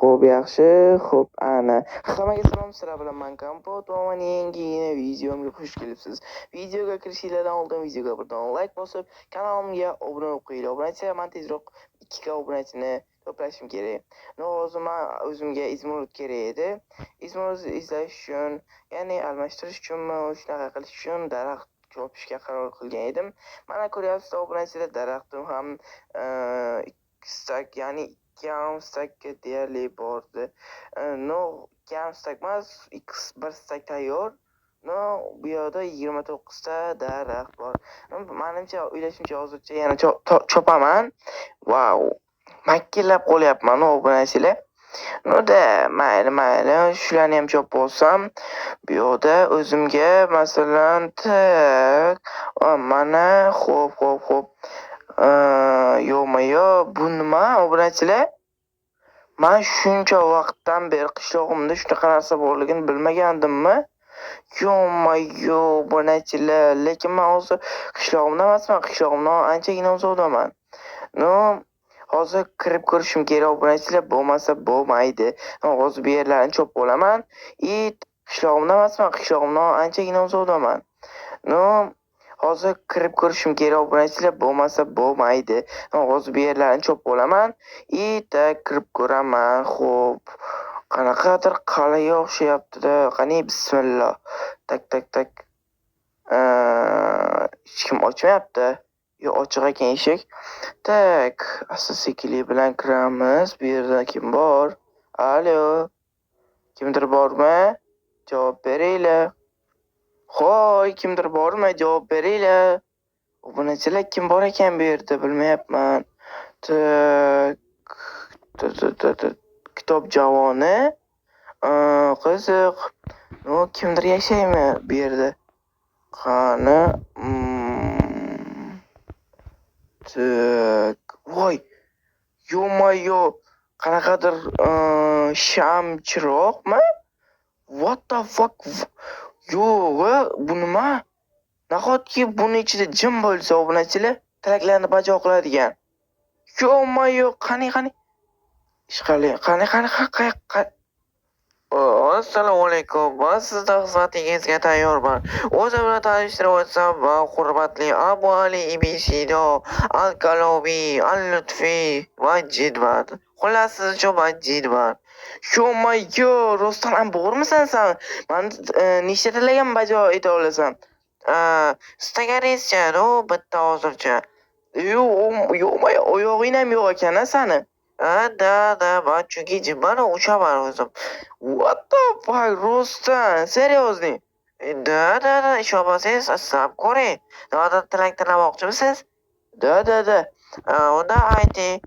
Xo'p, yaxshi. Xo'p, ana. Hammaga salom, sizlar bilan men Kompot va yangi videomga xush kelibsiz. Videoga kirishingizdan oldin videoga birdan like bosib, kanalimga obuna bo'lib qo'yinglar. Obunachilar men tezroq 2 ga obunachini to'plashim kerak. Hozir men o'zimga izmurod kerak edi. Izmurod izlash uchun, ya'ni almashtirish uchunmi, shunaqa qilish uchun daraxt chopishga qaror qilgan edim. Mana ko'ryapsiz, obunachilar daraxtim ham stak, ya'ni 2,5 stakka deyarli bordi. No, 2,5 stak emas, bir stak tayyor. No, bu yerda 29 ta daraxt bor. Menimcha, o'ylashimcha hozircha yana chopaman. Wow. Makillab qolyapman, obunachilar. No-da, mayli, shularni ham chopib olsam, bu yerda o'zimga masalan mana xo'p. Yo'q-mayo, bu nima, obunachilar? Men shuncha vaqtdan beri qishlog'imda shunaqa narsa borligini bilmagandimmi? Yo'q-mayo, obunachilar, lekin men hozir qishlog'imda emasman, qishlog'imdan anchagina uzoqdaman. No, hozir kirib ko'rishim kerak, obunachilar, bo'lmasa bo'lmaydi. Hozir bu yerlarni chopib olaman. Qishlog'imda emasman, qishlog'imdan anchagina uzoqdaman. No, hozir kirib ko'rishim kerak, obunachilar, bo'lmasa bo'lmaydi. Hozir bu yerlarni chopib olaman. Kirib ko'raman. Xo'p. Qanaqadir qal'aga o'xshayapti-da. Qani, bismillah. Tak. Hech kim ochmayapti. Yo, ochiq ekan eshik. Tak, asta-sekinlik bilan kiramiz. Bu yerda kim bor? Alo. Kimdir bormi? Javob beringlar. Hoy, kimdir bormi? Javob beringlar. Obunachilar, kim bor ekan bu yerda bilmayapman. Tak. Kitob javoni. Qiziq. No, kimdir yashaymi bu yerda? Qani? Tak. Voy. Yo-mayo. Qanaqadir sham chiroqmi? What the fuck? Yo'q, bu nima? Nahotki buni ichida jin bo'lsa, obunachilar tilaklarni bajo qiladigan. Yo'q-mayo, qani. Ishqali, qani. Assalomu alaykum. Men sizning xizmatingizga tayyorman. O'zim bilan tanishtirib o'tsam, hurmatli Abu Ali Ibisido, Al-Kalobi, Al-Lutfi va Jidvat. Xullas, siz uchun men Jidvat. Yo-mayo, rostdan ham bormisan sen? Men nechta tilagim bajo eta olasan? Istagaringizcha, bitta hozircha. Yo'q-mayo, oyog'ing ham yo'q ekan-a sani? Da, ben çünkü cimban uçamam o'zim. What the fuck, rostdan? Серьезный? Da, ish olmasangiz aslab ko'ring. Nimadir tilak tilamoqchimisiz? Da. Unda ayting.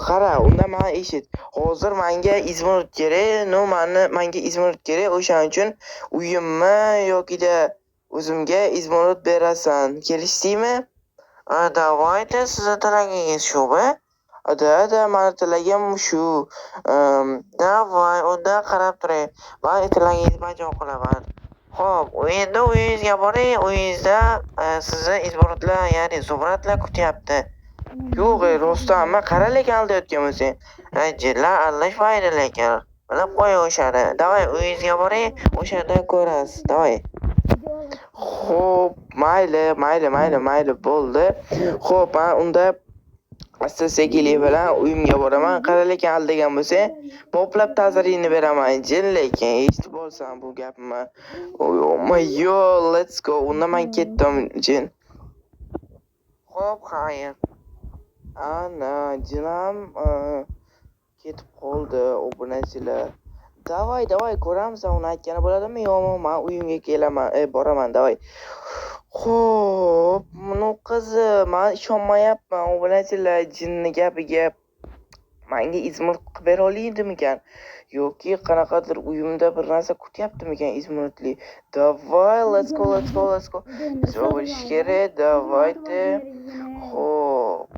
Qara, unda men eshit. Hozir menga izmurod kerak. No, menga izmurod kerak. O'shaning uchun uyimmi yoki-da o'zimga izmurod berasan. Kelishdingmi? Davayda, sizni tilagingiz shumi? Da, meni tilagim shu. Davay, unda qarab turing. Men tilagingizni bajo qilaman. Xo'p, endi uyingizga boring. Uyingizda sizni izmurodlar, ya'ni zumradlar kutyapti. Yo'q, rostdanmi? Qara lekin aldayotgan bo'lsang. Jinlar aldashmaydi lekin. Bilib qo'ying o'shani. Davay, uyingizga boring. O'shanda ko'rasiz. Davay. Xo'p, mayli, bo'ldi. Xo'p, men unda asta-sekinlik bilan uyimga boraman. Qara lekin aldagan bo'lsang, poplab ta'zirini beraman. Jin lekin eshitib olsam bu gapimni. Yo, let's go. Unda men ketdim, jin. Xo'p, xayr. Ana, jinam ketib qoldi, obunachilar. Davay, ko'ramiz, uni aytgani bo'ladimi yo'qmi? Men uyimga kelaman, boraman, davay. Xo'p, buni qizi, men ishonmayapman, obunachilar, jinni gapiga. Menga izmurod qilib bera oladimikan? Yoki qanaqadir uyimda bir narsa kutyaptimikan izmurodli? Davay, let's go. Biz bo'lish kerak, davayda. Xo'p,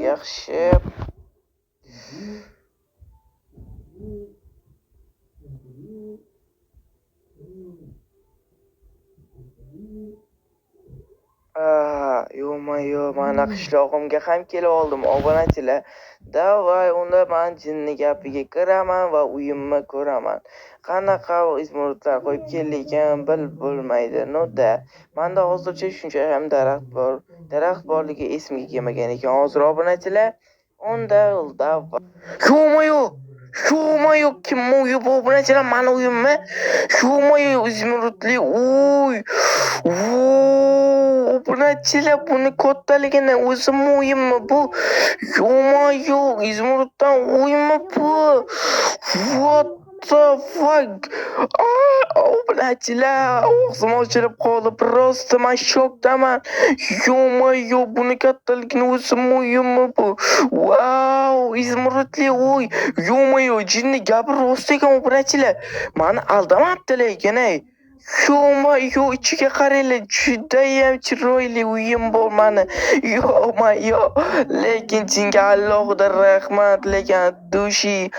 yaxshi. Yo'q-mayo, mana qishlog'imga ham kelib oldim, obunachilar. Davay, unda men jinni gapiga kiraman va uyimni ko'raman. Qanaqa izmirotlar qo'yib kelgan bo'lmaydi. No-da. Menda hozircha shuncha ham daraxt bor. Daraxt borligi esimga kelmagan ekan. Hozir obunachilar unda davay. Yo-mayo! Yo-mayo, kim uyi bu obunachilar mani uyimmi? Yo-mayo, izmirotli. Uy! Obunachilar buni kattaligini o'zim uyimmi bu? Yo-mayo, izmirotdan uyimmi bu? What the fuck? Obunachilar, og'zim ochilib qoldi. Prosta men shokdaman. Yo-mayo, buni kattaligini o'zim uyimmi bu? Wow, izmirotli uy. Yo-mayo, jinni gapi rost ekan obunachilar. Meni aldamabdi lekin ey. Yo-mayo, ichiga qaranglar, judayam chiroyli uyim bor mani. Yo-mayo, lekin jinga alohida rahmat, lekin dushi.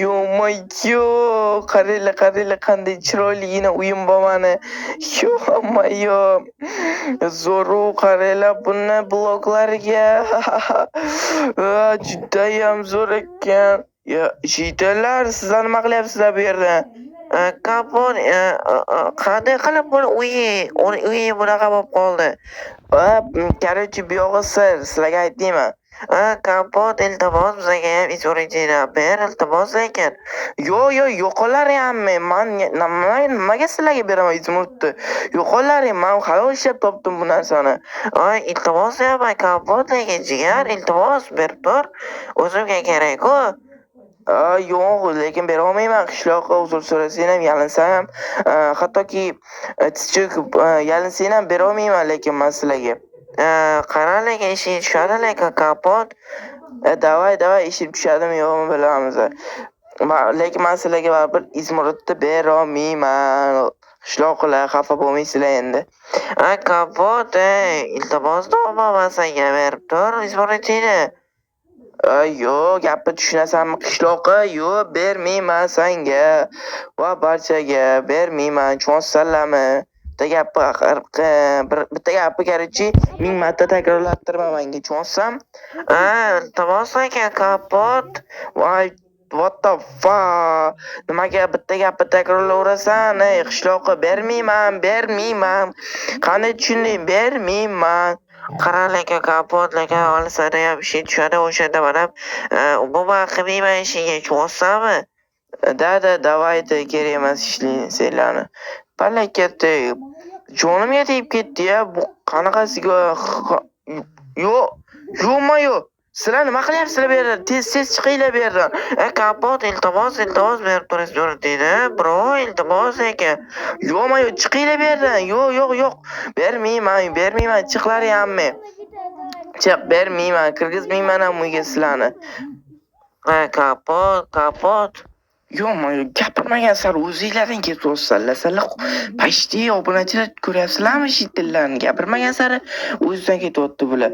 Yo-mayo, qaranglar qanday chiroyligina uyim bor mani. Yo-mayo, zo'ru qaranglar buni bloklariga. Judayam zo'r ekan. Jiydalar, sizlar nima qilyapsizlar bu yerda? Kapon, qanday qilib buni uyi bunaqa bo'lib qoldi? Короче, buyog'i sir, sizlarga aytdimmi? Kapot, iltimos bizga ham izoratini ber, iltimos lekin. Yo'qolaringmi? Nimaga sizlarga beraman izmurtni? Yo'qolaring, men halol ishlab topdim bu narsani. Iltimos deyapman, kapot lekin jigar, iltimos berib tur. O'zimga kerak-ku. Yo'q, lekin bera olmayman. Qishloqqa uzr so'rasang ham, yalinsam ham, hattoki tiz cho'kib yalinsang ham bera olmayman, lekin men sizlarga. Qara lekin ishing tushadi lekin kapot. Davay, ishing tushadimi yo'qmi bilamiz. Lekin men sizlarga baribir izmirotni bera olmayman. Qishloqlar xafa bo'lmaysizlar endi. Kapot, iltimos topmaman senga berib tur izmirotini. Yo'q, gapni tushunasanmi qishloqqa? Yo'q, bermayman senga va barchaga bermayman. Tushunsanlarmi? Bitta gapni короче 1000 marta takrorlattirma menga, tushunsam? Iltimos lekin kapot. Voy, what the fuck? Nimaga bitta gapni takrorlayverasan? Qishloqqa bermayman. Qani tushunding? Bermayman. Qara lekin kapot lekin olisada ham ishing tushadi o'shanda mana umuman qilmayman ishingga, tushunsanmi? Davayda kerak emas ishlaysanlarni. Palakatda jonimga tegib ketdi-ya. Bu qanaqasiga? Yo-mayo. Sizlar nima qilyapsizlar bu yerda? Tez chiqinglar bu yerdan. Kapot, iltimos berib turasiz deydi. Bro, iltimos lekin. Yo-mayo, chiqinglar bu yerdan. Yo'q. Bermayman. Chiqlaringmi? Chiq, bermayman. Kirgizmayman ham uyga sizlarni. Kapot. Yo-mayo, gapirmagan sar o'zinglaring kelib turibsizlar. Sizlar pashti obunachilar ko'ryapsizlarmi shittillarni? Gapirmagan sari o'zidan ketyapti bular.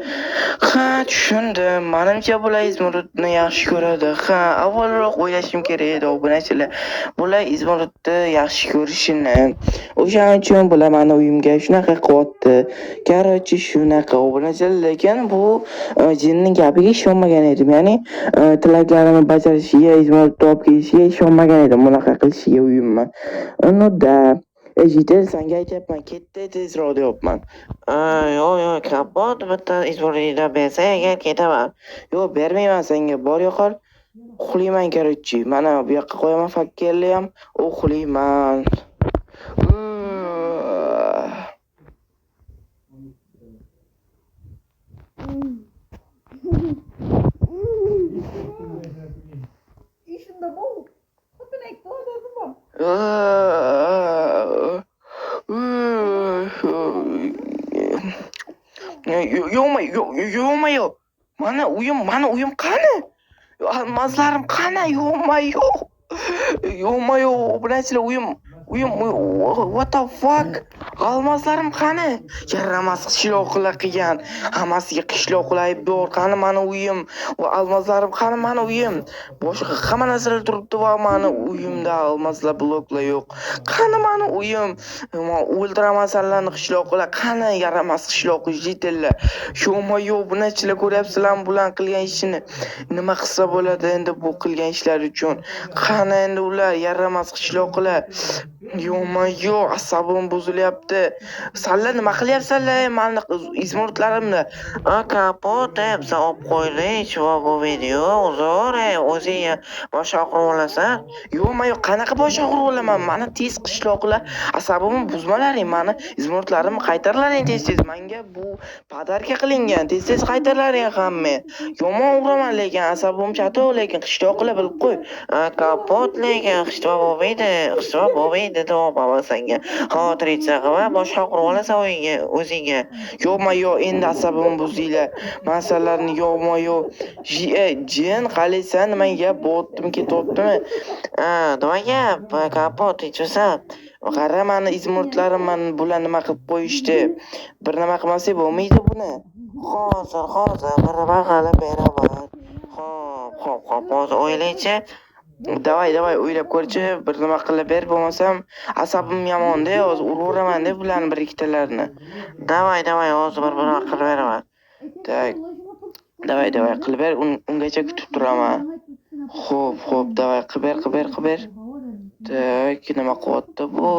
Tushundim. Menimcha bular izmirotni yaxshi ko'radi. Avvalroq o'ylashim kerak edi obunachilar. Bular izmirotni yaxshi ko'rishini. O'shaning uchun bular meni uyimga shunaqa qilyapti. Короче, shunaqa obunachilar, lekin bu jinning gapiga ishonmagan edim. Ya'ni tilaklarimni bajarishiga, izmirotni olib kelishiga ishonmagan edim, bunaqa qilishiga uyimni. No-da. Jitel, senga aytyapman, ketdi tezroq deyapman. Yo'q, kapot bitta izmirotni bersang agar ketaman. Yo'q, bermayman senga. Bor yo'qol. Uxlayman короче. Mana bu yoqqa qo'yaman fakkelni ham, uxlayman. İşinde bol. Bakın ekte oldu mu? Yo'q-mayo. Mana uyim qani? Mazlarim qani? Yo'q-mayo. Obunachilar uyim what the fuck? Almaslarim qani? Yaramas qishloqlar qilgan. Hammasiga qishloqlar bor. Qani mani uyim va almaslarim qani mani uyim? Boshqa hamma narsalar turibdi va mani uyimda almaslar bloklar yo'q. Qani mani uyim? O'ldiraman sanlarni qishloqlar. Qani yaramas qishloq jitillar. Yo'ma-yo'q bunachilar ko'ryapsizlarmi bular qilgan ishini? Nima qilsa bo'ladi endi bu qilgan ishlar uchun? Qani endi ular yaramas qishloqlar. Yo'ma-yo'q asabim buzilyapti. Sanlar nima qilyapsanlar? Mani izmurtlarimni. Kapot deb olib qo'ydik va bu video uzr, o'zing boshqa qurib olasan. Yo'ma-yo'q qanaqa boshqa qurib olaman? Mani tez qishloqlar asabimni buzmalaring, mani izmurtlarimni qaytarlaring tez-tez. Menga bu podarka qilingan. Tez-tez qaytarlaring hamma. Yomon uraman lekin asabim chato lekin qishloqlar bilib qo'y. Kapot lekin qishloq bo'lmaydi. Qishloq bo'lmaydi deb opaman senga. Xotiringiz qilma, boshqa qurib olasan o'zingga. Yo'ma-yo'q endi asabim buzinglar. Masalarni yo'ma-yo'q. Jin qalaysan nima gap bo'tdim ketyaptimi? Nima gap? Kapot ichsan. Qara mani izmurtlarim mani bular nima qilib qo'yishdi. Bir nima qilmasak bo'lmaydi buni. Hozir bir nima qilib beraman. Xo'p, hozir o'ylaychi. Davay o'ylab ko'rchi, bir nima qilib ber, bo'lmasam asabim yomon-da, hozir uraveraman-da bularni bir ikkitalarini. Davay, hozir bir nima qilib beraman. Tak. Davay qilib ber, ungacha kutib turaman. Xo'p, davay qilib ber. Tak, nima qilyapti bu?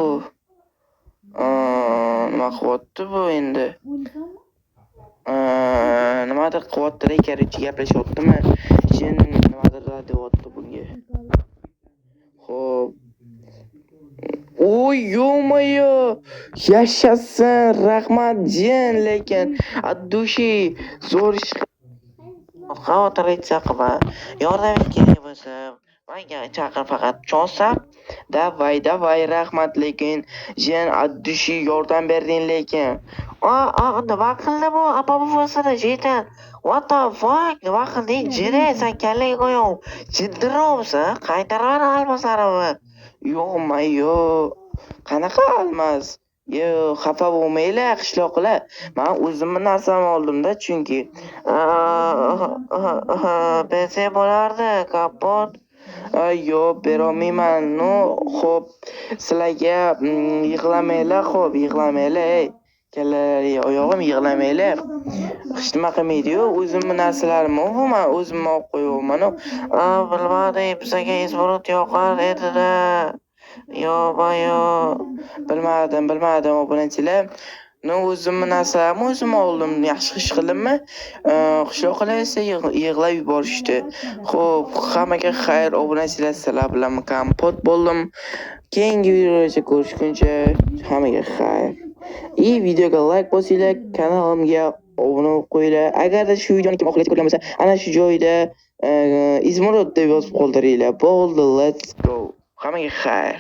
Nima qilyapti bu endi? Nimadir qilyapti, korоче gaplashyaptimi? Jin nimadir deyapti bunga. Xo'p. Oy, yo'mayo. Yashasın, rahmat jin, lekin addushi zo'r ish. Xotiringiz qilma. Yordam kerak bo'lsa, menga chaqir faqat chonsam. Davay, rahmat lekin jin addushi yordam berding lekin. Nima qildi bu? Apa buvasini jetan. What the fuck? Nima qilding? Jire, sen kallaga qo'yov. Jiddirobsan? Qaytaraman almaslarimni. Yo'q-mayo'q. Qanaqa almas? Xafa bo'lmanglar qishloqlar. Men o'zimni narsamni oldim-da chunki. Bersa bo'lardi, kapot. Yo'q, berolmayman. No, xo'p. Sizlarga yig'lamanglar, xo'p, yig'lamanglar. Kallalar, oyog'im yig'lamanglar. Hech nima qilmaydi-yu, o'zimni narsalarimni men o'zimni olib qo'yapman. Bilmadim, bizga izborot yoqar edi-da. Yo'q. Bilmadim obunachilar. O'zimni narsalarimni o'zim oldim. Yaxshi ish qildimmi? Qishloqlar esa yig'lab yuborishdi. Xo'p, hammaga xayr, obunachilar, sizlar bilan kompot bo'ldim. Keyingi videoda ko'rishguncha hammaga xayr. Videoga like bosinglar, kanalimga obuna bo'lib qo'yinglar. Agarda shu videoni kim oxirgacha ko'rgan bo'lsa, ana shu joyda izmurod deb yozib qoldiringlar. Bo'ldi, let's go. Hammaga xayr.